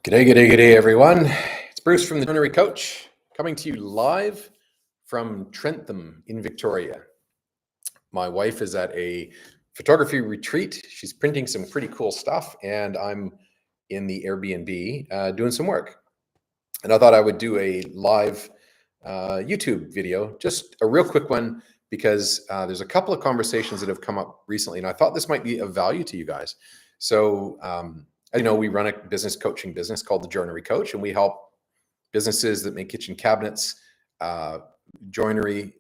G'day, everyone. It's Bruce from the Joinery Coach, coming to you live from Trentham in Victoria. My wife is at a photography retreat. She's printing some pretty cool stuff, and I'm in the Airbnb doing some work. And I thought I would do a live YouTube video, just a real quick one, because there's a couple of conversations that have come up recently, and I thought this might be of value to you guys. So, as you know, we run a business coaching business called the Joinery Coach, and we help businesses that make kitchen cabinets, joinery,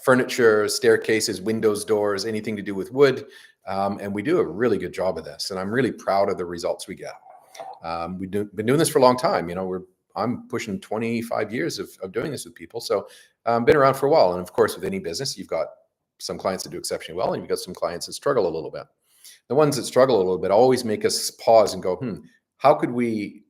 furniture, staircases, windows, doors, anything to do with wood. And we do a really good job of this, and I'm really proud of the results we get. We've been doing this for a long time. You know, I'm pushing 25 years of doing this with people. So been around for a while. And of course, with any business, you've got some clients that do exceptionally well, and you've got some clients that struggle a little bit. The ones that struggle a little bit always make us pause and go, how could we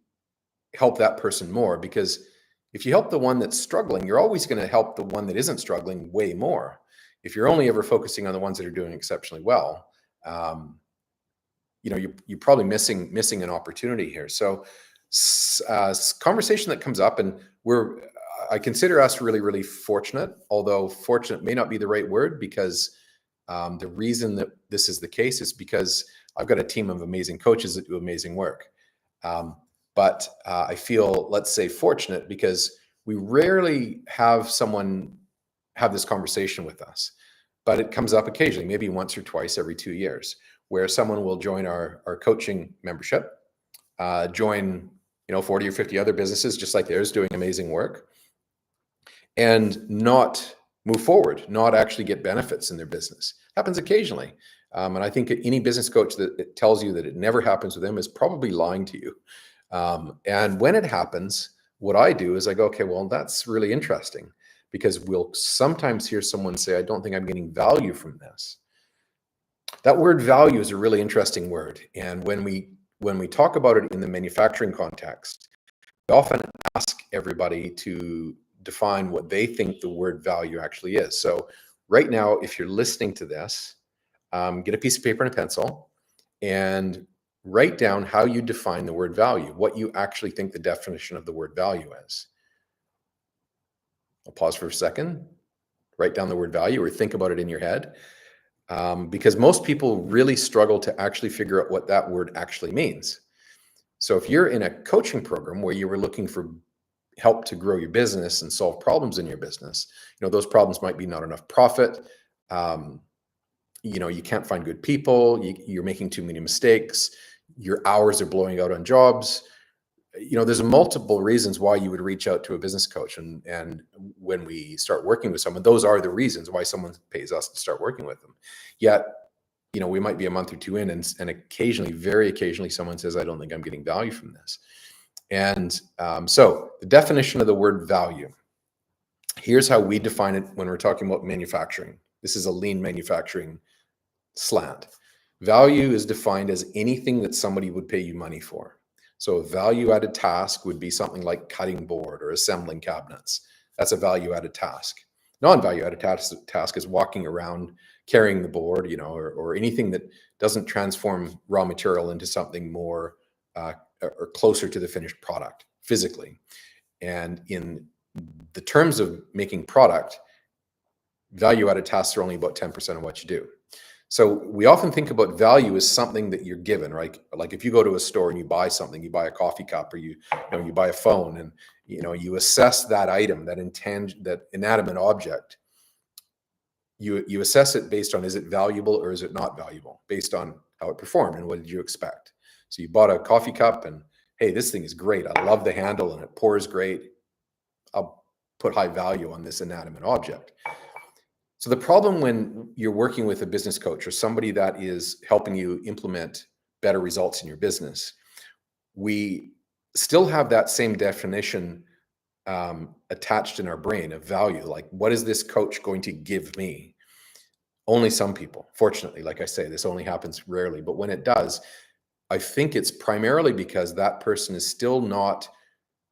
help that person more? Because if you help the one that's struggling, you're always going to help the one that isn't struggling way more. If you're only ever focusing on the ones that are doing exceptionally well, you know, you're probably missing an opportunity here. So conversation that comes up, and I consider us really, really fortunate, although fortunate may not be the right word, because the reason that this is the case is because I've got a team of amazing coaches that do amazing work. But I feel, let's say, fortunate because we rarely have someone have this conversation with us, but it comes up occasionally, maybe once or twice every 2 years, where someone will join our coaching membership, join 40 or 50 other businesses just like theirs doing amazing work, and not move forward, not actually get benefits in their business. Happens occasionally. And I think any business coach that tells you that it never happens with them is probably lying to you. And when it happens, what I do is I go, okay, well, that's really interesting, because we'll sometimes hear someone say, I don't think I'm getting value from this. That word value is a really interesting word. And when we talk about it in the manufacturing context, we often ask everybody to define what they think the word value actually is. So right now, if you're listening to this, get a piece of paper and a pencil and write down how you define the word value, what you actually think the definition of the word value is. I'll pause for a second, write down the word value, or think about it in your head, because most people really struggle to actually figure out what that word actually means. So if you're in a coaching program where you were looking for help to grow your business and solve problems in your business, those problems might be not enough profit. You can't find good people. You're making too many mistakes. Your hours are blowing out on jobs. There's multiple reasons why you would reach out to a business coach. And when we start working with someone, those are the reasons why someone pays us to start working with them. Yet, we might be a month or two in, and occasionally, very occasionally, someone says, I don't think I'm getting value from this. And so the definition of the word value, here's how we define it when we're talking about manufacturing. This is a lean manufacturing slant. Value is defined as anything that somebody would pay you money for. So a value-added task would be something like cutting board or assembling cabinets. That's a value-added task. Non-value-added task is walking around carrying the board, or anything that doesn't transform raw material into something more or closer to the finished product physically. And in the terms of making product, value-added tasks are only about 10% of what you do. So we often think about value as something that you're given, right? Like if you go to a store and you buy something, you buy a coffee cup, or you buy a phone, and you assess that item, that inanimate object. You assess it based on, is it valuable or is it not valuable, based on how it performed and what did you expect. So you bought a coffee cup and, hey, this thing is great. I love the handle and it pours great. I'll put high value on this inanimate object. So the problem when you're working with a business coach or somebody that is helping you implement better results in your business, we still have that same definition attached in our brain of value. Like, what is this coach going to give me? Only some people, fortunately, like I say, this only happens rarely, but when it does, I think it's primarily because that person is still not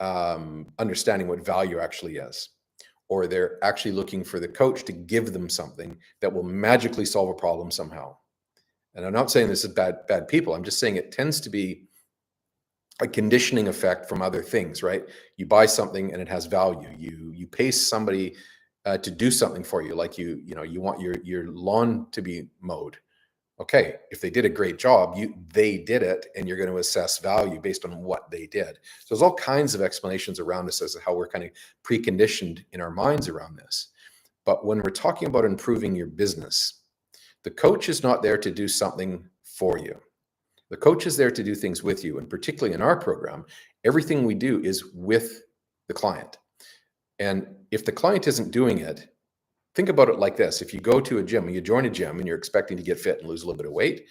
understanding what value actually is, or they're actually looking for the coach to give them something that will magically solve a problem somehow. And I'm not saying this is bad people. I'm just saying it tends to be a conditioning effect from other things, right? You buy something and it has value. You pay somebody to do something for you, like you want your lawn to be mowed. Okay, if they did a great job, they did it, and you're going to assess value based on what they did. So there's all kinds of explanations around this as to how we're kind of preconditioned in our minds around this. But when we're talking about improving your business, the coach is not there to do something for you. The coach is there to do things with you. And particularly in our program, everything we do is with the client. And if the client isn't doing it, think about it like this. If you go to a gym, you join a gym and you're expecting to get fit and lose a little bit of weight,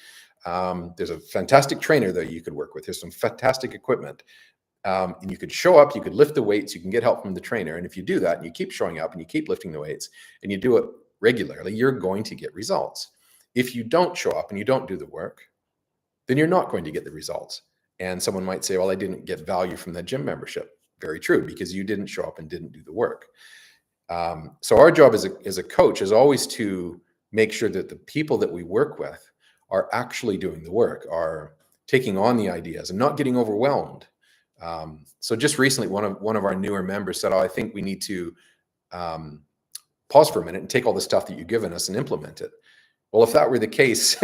there's a fantastic trainer that you could work with. There's some fantastic equipment. And you could show up, you could lift the weights, you can get help from the trainer. And if you do that and you keep showing up and you keep lifting the weights and you do it regularly, you're going to get results. If you don't show up and you don't do the work, then you're not going to get the results. And someone might say, well, I didn't get value from that gym membership. Very true, because you didn't show up and didn't do the work. So our job as a coach is always to make sure that the people that we work with are actually doing the work, are taking on the ideas and not getting overwhelmed. So just recently, one of our newer members said, oh, I think we need to pause for a minute and take all the stuff that you've given us and implement it. Well, if that were the case,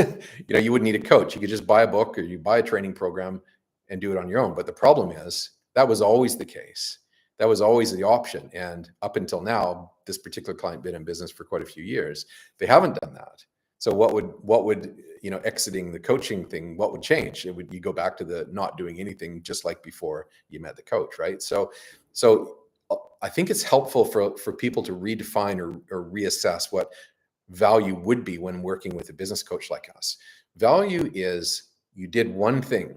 you wouldn't need a coach. You could just buy a book or you buy a training program and do it on your own. But the problem is that was always the case. That was always the option. And up until now, this particular client been in business for quite a few years. They haven't done that. So what would exiting the coaching thing, what would change? You go back to the not doing anything, just like before you met the coach, right? So I think it's helpful for people to redefine or reassess what value would be when working with a business coach like us. Value is you did one thing.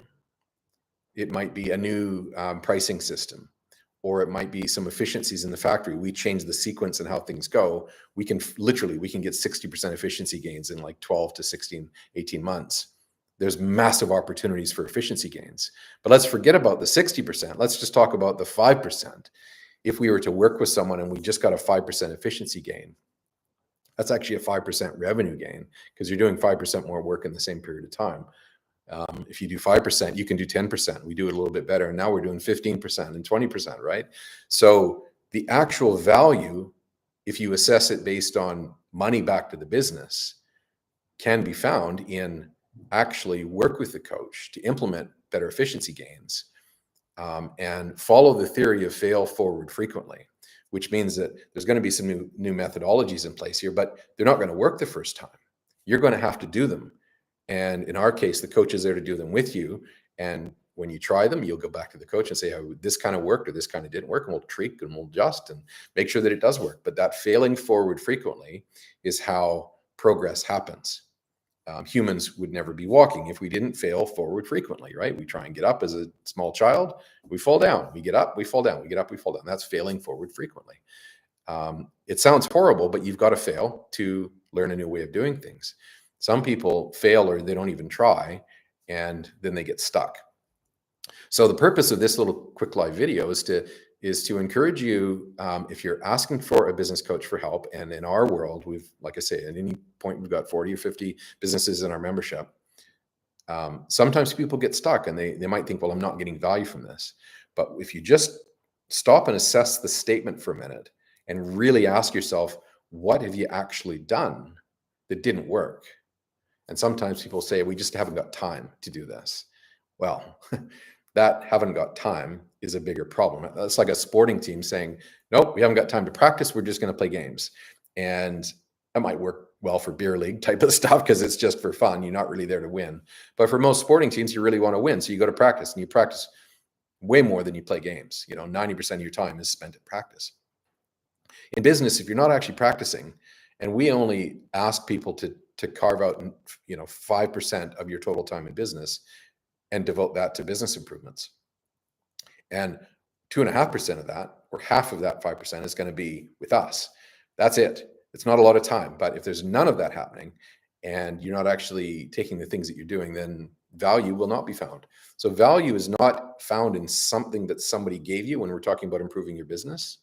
It might be a new pricing system, or it might be some efficiencies in the factory. We change the sequence and how things go. We can get 60% efficiency gains in like 12 to 16, 18 months. There's massive opportunities for efficiency gains. But let's forget about the 60%. Let's just talk about the 5%. If we were to work with someone and we just got a 5% efficiency gain, that's actually a 5% revenue gain, because you're doing 5% more work in the same period of time. If you do 5%, you can do 10%. We do it a little bit better. And now we're doing 15% and 20%, right? So the actual value, if you assess it based on money back to the business, can be found in actually work with the coach to implement better efficiency gains, and follow the theory of fail forward frequently, which means that there's going to be some new methodologies in place here, but they're not going to work the first time. You're going to have to do them. And in our case, the coach is there to do them with you. And when you try them, you'll go back to the coach and say, oh, this kind of worked or this kind of didn't work. And we'll tweak and we'll adjust and make sure that it does work. But that failing forward frequently is how progress happens. Humans would never be walking if we didn't fail forward frequently, right? We try and get up as a small child, we fall down, we get up, we fall down, we get up, we fall down. That's failing forward frequently. It sounds horrible, but you've got to fail to learn a new way of doing things. Some people fail or they don't even try, and then they get stuck. So the purpose of this little quick live video is to encourage you, if you're asking for a business coach for help, and in our world, like I say, at any point, we've got 40 or 50 businesses in our membership. Sometimes people get stuck and they might think, well, I'm not getting value from this. But if you just stop and assess the statement for a minute and really ask yourself, what have you actually done that didn't work? And sometimes people say, we just haven't got time to do this. Well, that haven't got time is a bigger problem. That's like a sporting team saying, nope, we haven't got time to practice. We're just going to play games. And that might work well for beer league type of stuff because it's just for fun. You're not really there to win. But for most sporting teams, you really want to win. So you go to practice and you practice way more than you play games. 90% of your time is spent at practice. In business, if you're not actually practicing, and we only ask people to carve out 5% of your total time in business and devote that to business improvements. And 2.5% of that, or half of that 5%, is going to be with us. That's it. It's not a lot of time. But if there's none of that happening and you're not actually taking the things that you're doing, then value will not be found. So value is not found in something that somebody gave you when we're talking about improving your business.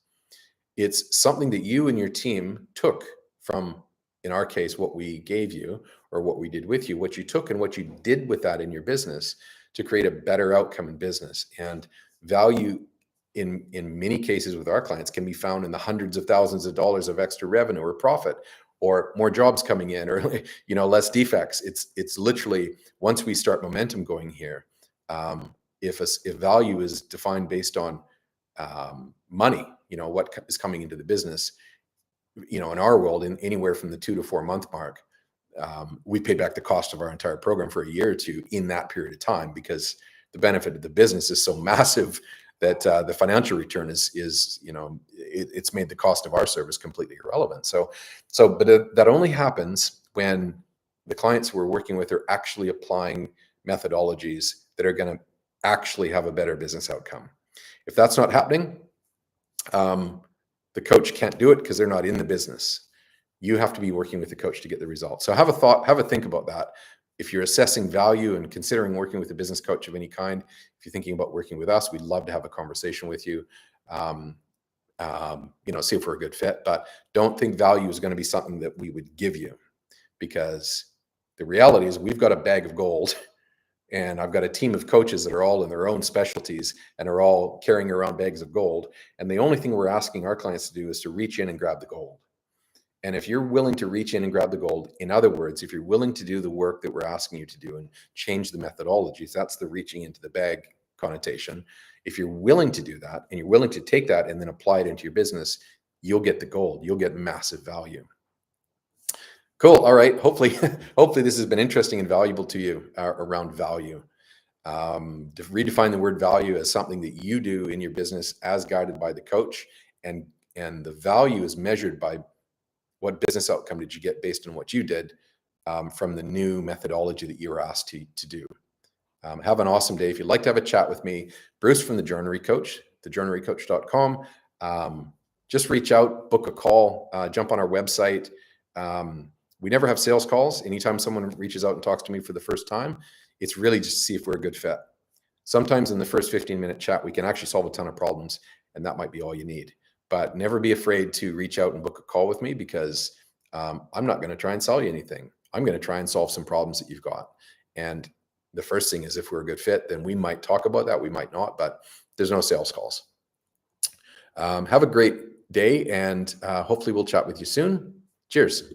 It's something that you and your team took from, in our case, what we gave you or what we did with you, what you took and what you did with that in your business to create a better outcome in business. And value in many cases with our clients can be found in the hundreds of thousands of dollars of extra revenue or profit, or more jobs coming in, or less defects. It's literally, once we start momentum going here, if value is defined based on money, what is coming into the business, in our world, in anywhere from the 2 to 4 month mark, we pay back the cost of our entire program for a year or two in that period of time, because the benefit of the business is so massive that the financial return is it's made the cost of our service completely irrelevant. But that only happens when the clients we're working with are actually applying methodologies that are going to actually have a better business outcome. If that's not happening, the coach can't do it because they're not in the business. You have to be working with the coach to get the results. So have a think about that. If you're assessing value and considering working with a business coach of any kind, if you're thinking about working with us, we'd love to have a conversation with you. See if we're a good fit, but don't think value is going to be something that we would give you, because the reality is we've got a bag of gold, and I've got a team of coaches that are all in their own specialties and are all carrying around bags of gold. And the only thing we're asking our clients to do is to reach in and grab the gold. And if you're willing to reach in and grab the gold, in other words, if you're willing to do the work that we're asking you to do and change the methodologies, that's the reaching into the bag connotation. If you're willing to do that and you're willing to take that and then apply it into your business, you'll get the gold. You'll get massive value. Cool. All right. Hopefully this has been interesting and valuable to you around value. To redefine the word value as something that you do in your business as guided by the coach, and the value is measured by what business outcome did you get based on what you did from the new methodology that you were asked to do. Have an awesome day. If you'd like to have a chat with me, Bruce from the Joinery Coach, thejoinerycoach.com. Just reach out, book a call, jump on our website. We never have sales calls. Anytime someone reaches out and talks to me for the first time, it's really just to see if we're a good fit. Sometimes in the first 15-minute chat, we can actually solve a ton of problems, and that might be all you need. But never be afraid to reach out and book a call with me, because I'm not going to try and sell you anything. I'm going to try and solve some problems that you've got. And the first thing is, if we're a good fit, then we might talk about that. We might not, but there's no sales calls. Have a great day, and hopefully we'll chat with you soon. Cheers.